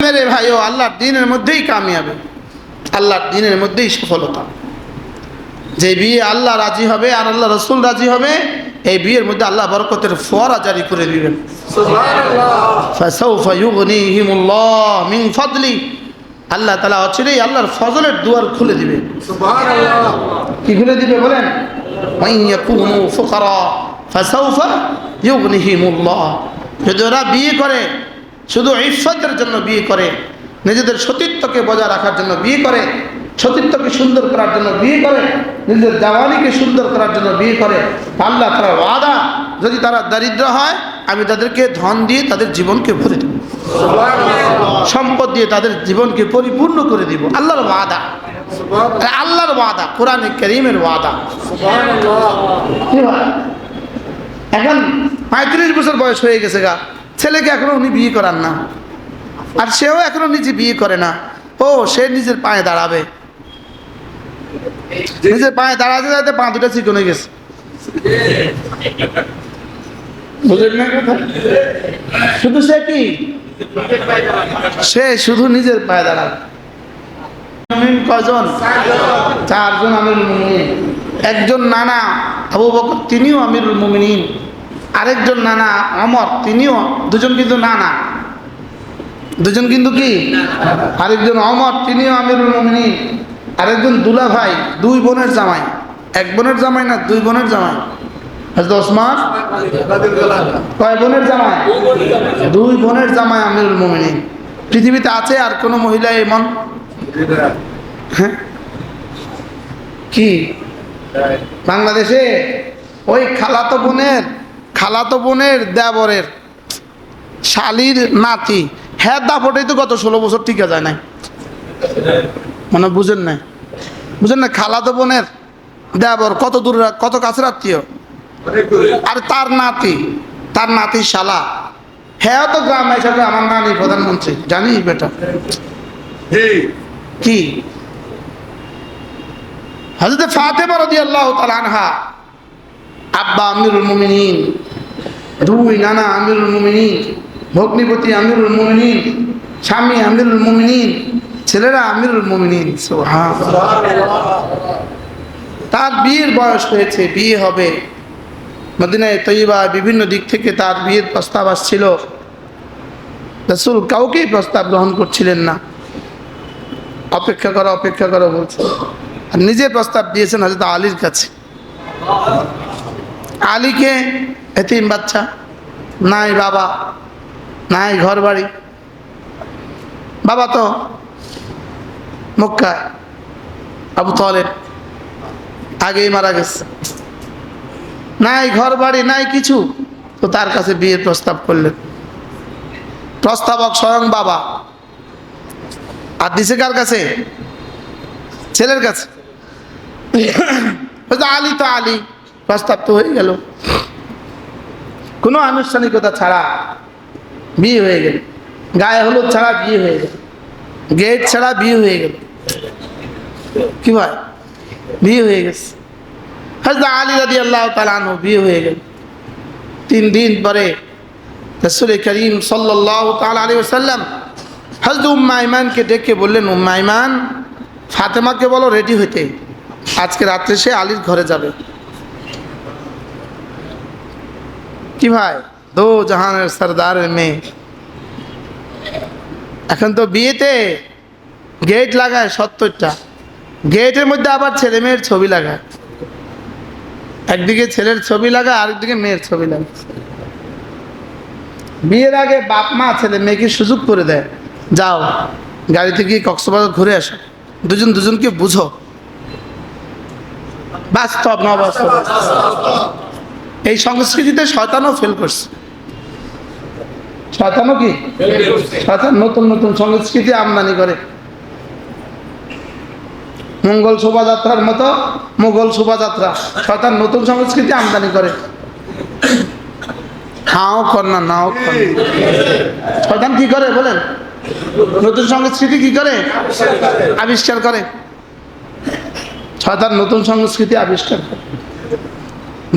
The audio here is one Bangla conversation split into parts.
মেরে ভাইও আল্লাহর দ্বীনের মধ্যেই কামিয়াবি, আল্লাহর দ্বীনের মধ্যেই সফলতা। যে বিয়ে আল্লাহ রাজি হবে আর আল্লাহ রসুল রাজি হবে, এই বিয়ের মধ্যে আল্লাহ বরকতের ফোয়ারা জারি করে দিবেন। ফাসাউফা ইউগনিহিমুল্লাহ মিন ফাদলি, আল্লাহ তাআলা অচিরেই আল্লাহর ফজলের দুয়ার খুলে দিবে। সুবহানাল্লাহ। কি খুলে দিবে বলেন? মান ইয়াকুনু ফুকারা ফাসাউফা ইউগনিহিমুল্লাহ। যদি ওরা বিয়ে করে শুধু ইফফতের জন্য বিয়ে করে, নিজেদের সতীত্বকে বজায় রাখার জন্য বিয়ে করে, সতীত্বকে সুন্দর করার জন্য বিয়ে করে, নিজের জাওয়ানিকে সুন্দর করার জন্য বিয়ে করে, আল্লাহ তাআলার ওয়াদা, যদি তারা দরিদ্র হয় আমি তাদেরকে ধন দিয়ে তাদের জীবনকে ভরে দেব, সম্পদ দিয়ে তাদের জীবনকে পরিপূর্ণ করে দিব। আল্লাহর ওয়াদা, আল্লাহর ওয়াদা, কোরআনে কারীমের ওয়াদা। এখন 35 বছর বয়স হয়ে গেছে গা, ছেলেকে এখনো উনি বিয়ে করান না, আর সেও এখনো নিজে বিয়ে করে না। ও সে নিজের পায়ে দাঁড়াবে, নিজের পায়ে দাঁড়াতে দাঁড়াতে পা দুটা চিকন হয়ে গেছে। বুঝলেন না কথা? শুধু সে কি, সে শুধু নিজের পায়ে দাঁড়াবে। কয়জন? 4 জন আমিরুল মুমিনিন। একজন নানা আবু বকর, তিনিও আমিরুল মুমিনিন। আরেকজন নানা ওমর, তিনিও, দুজন কিন্তু নানা, দুজন কিন্তু কি, আরেকজন ওমর, তিনিও আমিরুল মুমিনিন। আরেকজন দুলা ভাই, 2 বোনের জামাই, 1 বোনের জামাই না, 2 বোনের জামাই। হযরত ওসমান কয় বোনের জামাই? 2 বোনের জামাই আমিরুল মুমিনিন। পৃথিবীতে আছে আর কোন মহিলা এমন? হ্যাঁ, কি বাংলাদেশে ওই খালাতো বোনের দেবরের শালির নাতি, হ্যাঁ দাপটেই তো গত 16 বছর টিকা যায় নাই, মানে বুঝেন না, বুঝেন না? খালাতো বোনের দেবর কত দূর, কত কাছের আত্মীয়। আর তার নাতি শালা, হ্যাঁ তো গ্রামে হিসাবে আমার নানি প্রধানমন্ত্রী, জানিস বেটা? কি হযরত ফাতেমা রাদিয়াল্লাহু তাআলা আনহা, আব্বা আমিরুল মুমিনিন, 2 নানা আমিরুল মুমিনিন, ভগ্নিপতি আমিরুল মুমিনিন, স্বামী আমিরুল মুমিনিন, ছেলেরা আমিরুল মুমিনিন। সুবহানাল্লাহ। তার বিয়ের বয়স হয়েছে, বিয়ে হবে। মদিনায়ে তয়্যিবা বিভিন্ন দিক থেকে তার বিয়ের প্রস্তাব আসছিল, রাসূল কাউকেই প্রস্তাব গ্রহণ করছিলেন না। অপেক্ষা করো বলছে। আর নিজে প্রস্তাব দিয়েছেন হযরত আলীর কাছে। আলীকে এতিম বাচ্চা, নাই বাবা, নাই ঘর বাড়ি, বাবা তো মক্কায়, আবু তালেব আগেই মারা গেছে, নাই ঘর বাড়ি নাই কিছু, তো তার কাছে বিয়ের প্রস্তাব করলেন। প্রস্তাবক স্বয়ং বাবা, আর দিছে কার কাছে? ছেলের কাছে। আলী তো আলী, প্রস্তাব তো হয়ে গেল, কোনো আনুষ্ঠানিকতা ছাড়া বিয়ে হয়ে গেল, গায়ে হলুদ ছাড়া বিয়ে হয়ে গেল, গেট ছাড়া বিয়ে হয়ে গেল। কি ভাই, বিয়ে হয়ে গেছে। হযরত আলী রাদিয়াল্লাহু তাআলা আনহু বিয়ে হয়ে গেল। 3 দিন পরে রাসূল করিম সাল্লাল্লাহু তাআলা আলাইহি ওয়াসাল্লাম হযরত উম্মে আইমানকে ডেকে বললেন, উম্মে আইমান, ফাতেমাকে বলো রেডি হইতে, আজকে রাত্রে সে আলীর ঘরে যাবে। কি ভাই, 2 জাহানের সরদারের মেয়ে। এখন তো বিয়েতে গেট লাগায় 70টা, গেটের মধ্যে আবার ছেলে মেয়ের ছবি লাগায়, একদিকে ছেলের ছবি লাগায়, আরেকদিকে মেয়ের ছবি লাগায়। বিয়ের আগে বাপ মা ছেলে মেয়েকে সুযোগ করে দেয়, যাও গাড়িতে গিয়ে কক্সবাজার ঘুরে আসো, দুজনকে বুঝো। বাস্তব না বাস্তব? এই সংস্কৃতিতে শয়তানও ফেল করছে। শয়তানও কি, শয়তান নতুন নতুন সংস্কৃতি আমদানি করে। মঙ্গল শোভাযাত্রার মতো মোগল শোভাযাত্রা, শয়তান নতুন সংস্কৃতি আমদানি করে। হাও কর না, নাও কর না। শয়তান কি করে বলেন? নতুন সংস্কৃতি কি করে? আবিষ্কার করে। শয়তান নতুন সংস্কৃতি আবিষ্কার করে,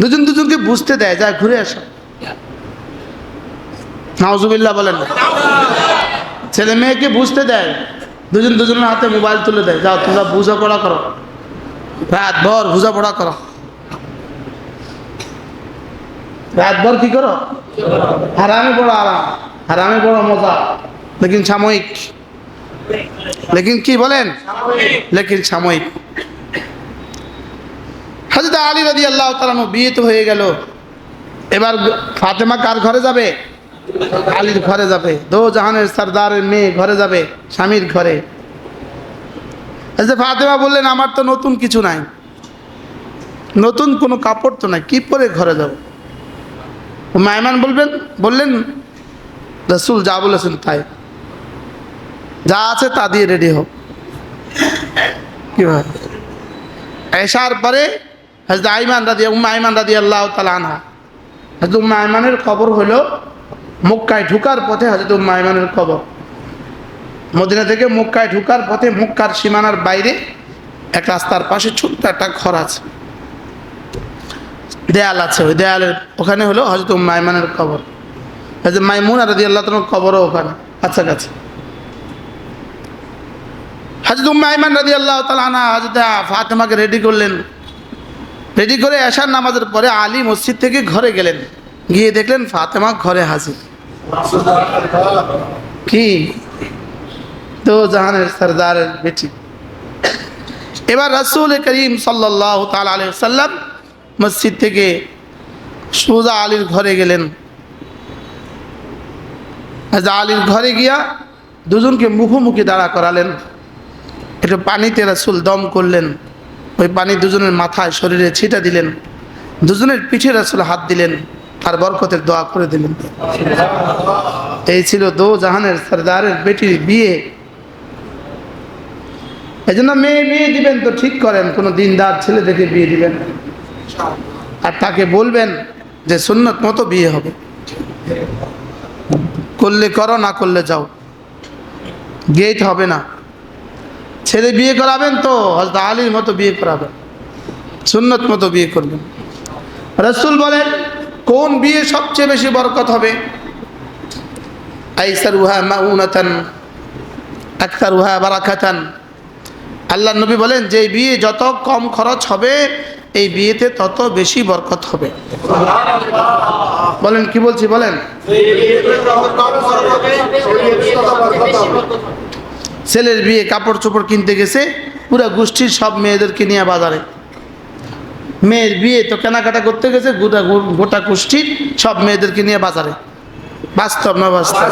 দুজনকে বুঝতে দেয়, যায় ঘুরে আসো। নাউজুবিল্লাহ বলেন না। ছেলে মেয়েকে বুঝতে দেয়, দুজনের হাতে মোবাইল তুলে দেয়, যাও তোমরা বোঝাপড়া করো, রাতভর বোঝাপড়া করো, রাতভর কি করো, হারামে বড় আরাম, হারামে বড় মজা, লেকিন সাময়িক, লেকিন কি বলেন, লেকিন সাময়িক। হযরত আলী রাদিয়াল্লাহু তাআলা আনহু বিয়ে তো হয়ে গেল, এবার ফাতেমা কার ঘরে যাবে, আলীর ঘরে যাবে, দো জাহানের সরদারের মেয়ে ঘরে যাবে, স্বামীর ঘরে। ফাতেমা বললেন আমার তো নতুন কিছু নাই, নতুন কোনো কাপড় তো নাই, কি পরে ঘরে যাব। মাইমান বললেন রাসূল যা বলেছেন তাই, যা আছে তা দিয়ে রেডি হোক। কি হয় এশার পরে হযরত আইমান রাদিয়াল্লাহু তাআলা আনহা, হযরত আইমানের কবর হলো মক্কায় ঢুকার পথে, হযরত আইমানের কবর মদিনা থেকে মক্কায় ঢুকার পথে, মক্কার সীমানার বাইরে এক রাস্তার পাশে ছোট্ট একটা ঘর আছে, দেয়াল আছে, ওই দেয়ালের ওখানে হলো হযরত আইমানের কবর। হযরত মাইমুনা রাদিয়াল্লাহু তাআলার কবরও ওখানে কাছাকাছি। হযরত আইমান রাদিয়াল্লাহু তাআলা আনহা হযরত ফাতেমাকে রেডি করলেন, রেডি করে এশার নামাজের পরে আলী মসজিদ থেকে ঘরে গেলেন, গিয়ে দেখলেন ফাতেমা ঘরে হাজির। কি তো জাহানের সরদারের বেটি। এবার রাসূল করিম সাল্লাল্লাহু তাআলা আলাইহি ওয়াসাল্লাম মসজিদ থেকে সোজা আলীর ঘরে গেলেন। আলীর ঘরে গিয়া দুজনকে মুখোমুখি দাঁড়া করালেন, একটু পানিতে রাসূল দম করলেন, ওই পানি দুজনের মাথায় শরীরে ছিটা দিলেন, দুজনের পিঠে রাসূল হাত দিলেন আর বরকতের দোয়া করে দিলেন। এই ছিল দো জাহানের সরদারের বেটির বিয়ে। এই জন্য মেয়ে বিয়ে দিবেন তো ঠিক করেন, কোনো দিনদার ছেলে দেখে বিয়ে দিবেন, আর তাকে বলবেন যে সুন্নত মতো বিয়ে হবে, করলে করো না করলে যাও, গেট হবে না। ছেলে বিয়ে করাবেন তো হযরত আলীর মতো বিয়ে করাবেন, সুন্নত মতো বিয়ে করবেন। রাসূল বলেন কোন বিয়ে সবচেয়ে বেশি বরকত হবে, আইসারুহা মাউনাতান আকতারুহা বারাকাতান। আল্লাহ নবী বলেন যে বিয়ে যত কম খরচ হবে এই বিয়েতে তত বেশি বরকত হবে। বলেন কি বলছি বলেন, ছেলের বিয়ে কাপড় চোপড় কিনতে গেছে পুরো গোষ্ঠীর সব মেয়েদেরকে নিয়ে বাজারে, মেয়ের বিয়ে তো কেনাকাটা করতে গেছে গোটা গোষ্ঠীর সব মেয়েদেরকে নিয়ে বাজারে। বাস্তব না বাস্তব?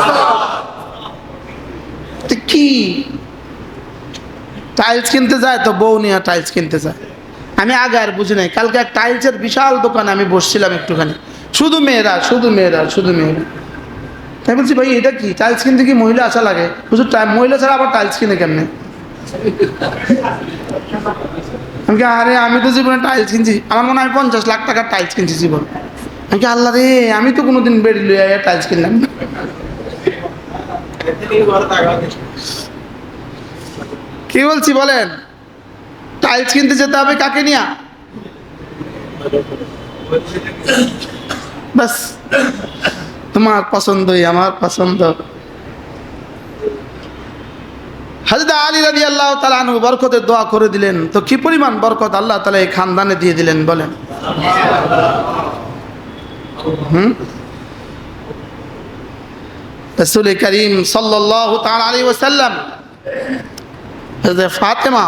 কি টাইলস কিনতে যায় তো বউ নিয়ে টাইলস কিনতে যায়। আমি আগে আর বুঝি নাই, কালকে এক টাইলসের বিশাল দোকানে আমি বসছিলাম একটুখানি, শুধু মেয়েরা শুধু মেয়েরা শুধু মেয়েরা। তাই বলছি ভাই এটা কি টাইলস কিনতে কি মহিলা আসা লাগে? শুধু মহিলা ছাড়া আবার টাইলস কিনে কেমনে? আমি আরে আমি তো জীবনে টাইলস কিনছি, আমার মনে হয় 50 লাখ টাকার টাইলস কিনছি জীবন। আমি আল্লাহ রে, আমি তো কোনোদিন বেড়ে লইয়া টাইলস কিনলাম না। কি বলছি বলেন, টাইলস কিনতে যেতে হবে কাকে নিয়া? বাস তোমার পছন্দই আমার পছন্দ। হযরত আলী রাদিয়াল্লাহু তাআলা আনহু বরকতের দোয়া করে দিলেন, তো কি পরিমাণ বরকত আল্লাহ তাআলা এই খানদানে দিয়ে দিলেন বলেন। রাসূল করিম সাল্লাল্লাহু তাআলা আলাইহি ওয়াসাল্লাম হযরত ফাতেমা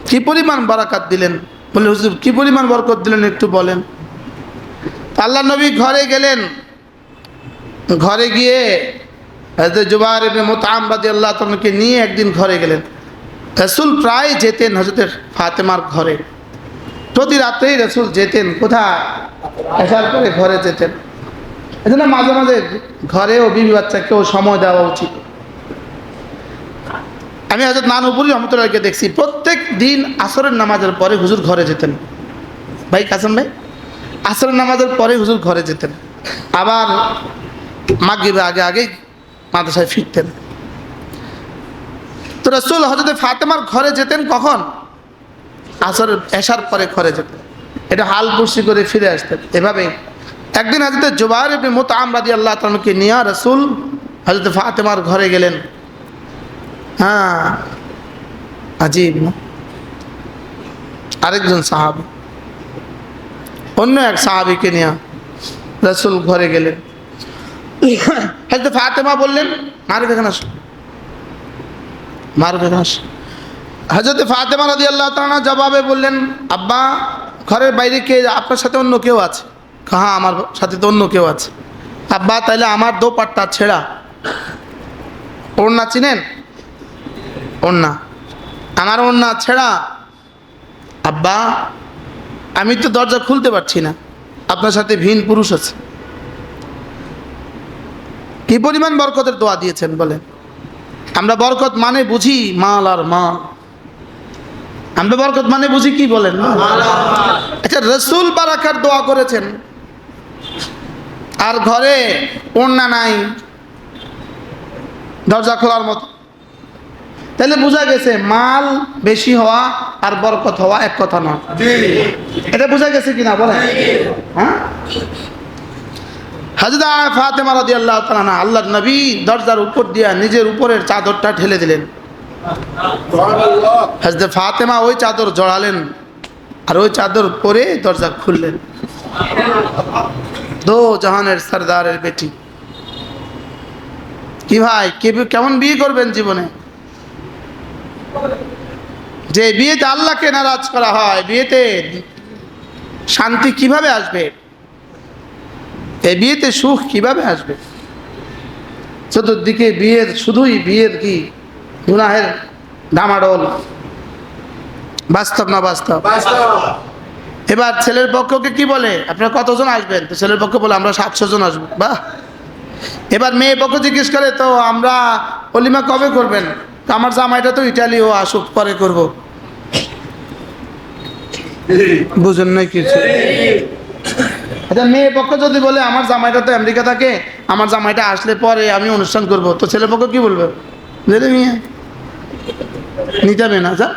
কি পরিমাণ বরকত দিলেন, বলে হুজুর কি পরিমাণ বরকত দিলেন একটু বলেন। আল্লাহ নবী ঘরে গেলেন, ঘরে গিয়ে হযরত জুবাইর ইবনে মুতআম রাদিয়াল্লাহু তাআলাকে নিয়ে একদিন ঘরে গেলেন। রাসূল প্রায় যেতেন হযরত ফাতেমার ঘরে, প্রতি রাতেই রাসূল যেতেন কোথায়, এশার পরে ঘরে যেতেন। এজন্য মাঝে মাঝে ঘরেও বিবি বাচ্চাকেও সময় দেওয়া উচিত। আমি হযরত নানুপুরি রহমতুল্লাহকে দেখছি প্রত্যেক দিন আসরের নামাজের পরে হুজুর ঘরে যেতেন। ভাই কাসেম ভাই, আসরের নামাজের পরে হুজুর ঘরে যেতেন, আবার মাগরিবের আগে আগে মাদ্রাসায় ফিরতেন। তো রাসূল হযরত ফাতেমার ঘরে যেতেন কখন? আসরের এশার পরে ঘরে যেতেন, এটা হাল কুরসি করে ফিরে আসতেন। এভাবে একদিন হযরত জুবাইর ইবনে মুতআম রাদিয়াল্লাহু তাআলাকে নিয়ে রাসূল হযরত ফাতেমার ঘরে গেলেন। হ্যাঁ, আজীব না? আরেকজন সাহাবী অন্য এক সাহাবীকে নিয়ে রাসূল ঘরে গেলেন। হযরত ফাতেমা বললেন, মারুফ এখানে আসো, মারুফ এখানে আসো। হযরত ফাতেমা রাদিয়াল্লাহু তাআলা জবাবে বললেন, আব্বা ঘরের বাইরে কে, আপনার সাথে অন্য কেউ আছে? হ্যাঁ, আমার সাথে তো অন্য কেউ আছে। আব্বা তাইলে আমার দোপাট্টা ছেঁড়া, ওড়না চিনেন? ওড়না, আমার ওড়না ছেঁড়া। আব্বা আমি তো দরজা খুলতে পারছি না, আপনার সাথে ভিন পুরুষ আছে। কি পরিমাণ বরকতের দোয়া দিয়েছেন বলেন। আমরা বরকত মানে বুঝি মাল আর মাল, আমরা বরকত মানে বুঝি কি বলেন? আচ্ছা, রসুল বারাকার দোয়া করেছেন আর ঘরে ওড়না নাই, দরজা খোলার মতো, তাহলে বোঝা গেছে মাল বেশি হওয়া আর বরকত হওয়া এক কথা নয়। এটা বোঝা গেছে কিনা বলেন? হ্যাঁ। হযরত ফাতেমা রাদিয়াল্লাহু তাআলা আল্লাহর নবী দরজার উপর দিয়া নিজের উপরের চাদরটা ঠেলে দিলেন। হযরত ফাতেমা ওই চাদর জড়ালেন আর ওই চাদর পরে দরজা খুললেন। দো জাহানের সরদারের বেটি। কি ভাই, কেমন বিয়ে করবেন জীবনে? যে বিয়েতে আল্লাহকে নারাজ করা হয়, বিয়েতে শান্তি কিভাবে আসবে? এই বিয়েতে সুখ কিভাবে আসবে? চতুর্দিকে বিয়ের, শুধুই বিয়ের কি গুনাহের ডামাডোল। বাস্তব না বাস্তব? এবার ছেলের পক্ষকে কি বলে, আপনারা কতজন আসবেন? তো ছেলের পক্ষ বলে আমরা 700 জন আসবো। বাহ। এবার মেয়ে পক্ষ জিজ্ঞেস করে, তো আমরা অলিমা কবে করবেন? তো আমার জামাইটা তো ইটালি, ও আসুক পরে করব। বুঝেন নাই কিছু? আচ্ছা, মেয়ে পক্ষ যদি বলে আমার জামাইটা তো আমেরিকা থাকে, আমার জামাইটা আসলে পরে আমি অনুষ্ঠান করব, তো ছেলে পক্ষ কি বলবে? মেয়ে নিতে না যা,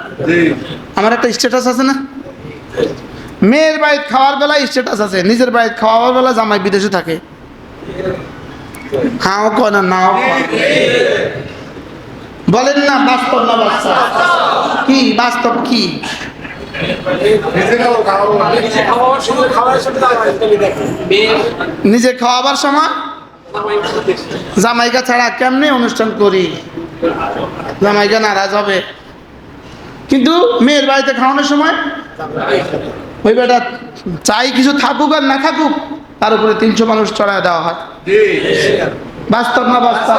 আমার একটা স্ট্যাটাস আছে না? মেয়ের বাড়িতে খাওয়ার বেলা স্ট্যাটাস আছে, নিজের বাড়িতে খাওয়ার বেলা জামাই বিদেশে থাকে। হাও কয় না, নাও কয়। বলেন না বাস্তব না বাস্তব? কি বাস্তব? কি নিজে খাওয়াবার সময় জামাইকা ছাড়া কেমনে অনুষ্ঠান করি? জামাইকা নারাজ হবে। কিন্তু মেয়ের বাড়িতে খাওয়ানোর সময় ওই বেটা চাই কিছু থাকুক আর না থাকুক, তার উপরে 300 মানুষ চড়ায় দেওয়া হয়। বাস্তব না বাস্তব?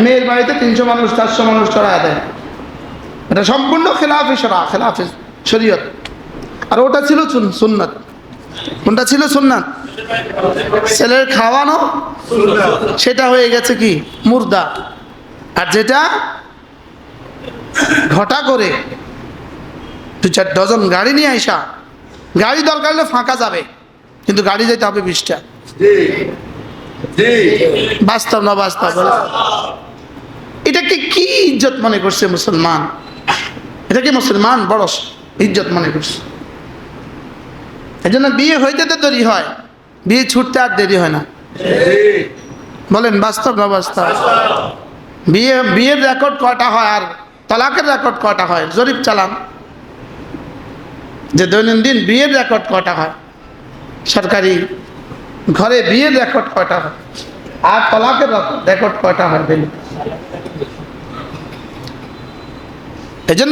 মেয়ের বাড়িতে 300 মানুষ 400 মানুষ চড়ায় দেয়, এটা সম্পূর্ণ খেলাফি খেলাফি শরীয়ত। আর ওটা ছিল সুন্নাত। কোনটা ছিল সুন্নাত? ছেলের খাওয়ানো, সেটা হয়ে গেছে কি মুর্দা। আর যেটা ঘটা করে 2-4 ডজন গাড়ি নিয়ে আইসা, গাড়ি দরকার হলে ফাঁকা যাবে, কিন্তু গাড়ি যেতে হবে 20টা। বাস্তব না বাস্তব? এটাকে কি ইজ্জত মনে করছে মুসলমান? এটাকে মুসলমান বড় ইজ্জত মনে করছে। এই জন্য বিয়ে হইতে তো দেরি হয়, বিয়ে ছুটতে আর দেরি হয় না। বলেন বাস্তব না বাস্তব? বিয়ের রেকর্ড কয়টা হয় আর তালাকের রেকর্ড কয়টা হয়? জরিপ চালান যে দৈনন্দিন বিয়ের রেকর্ড কয়টা হয়, সরকারি ঘরে বিয়ের রেকর্ড কয়টা হয়, আর তালাকের রেকর্ড কয়টা হয়। এই জন্য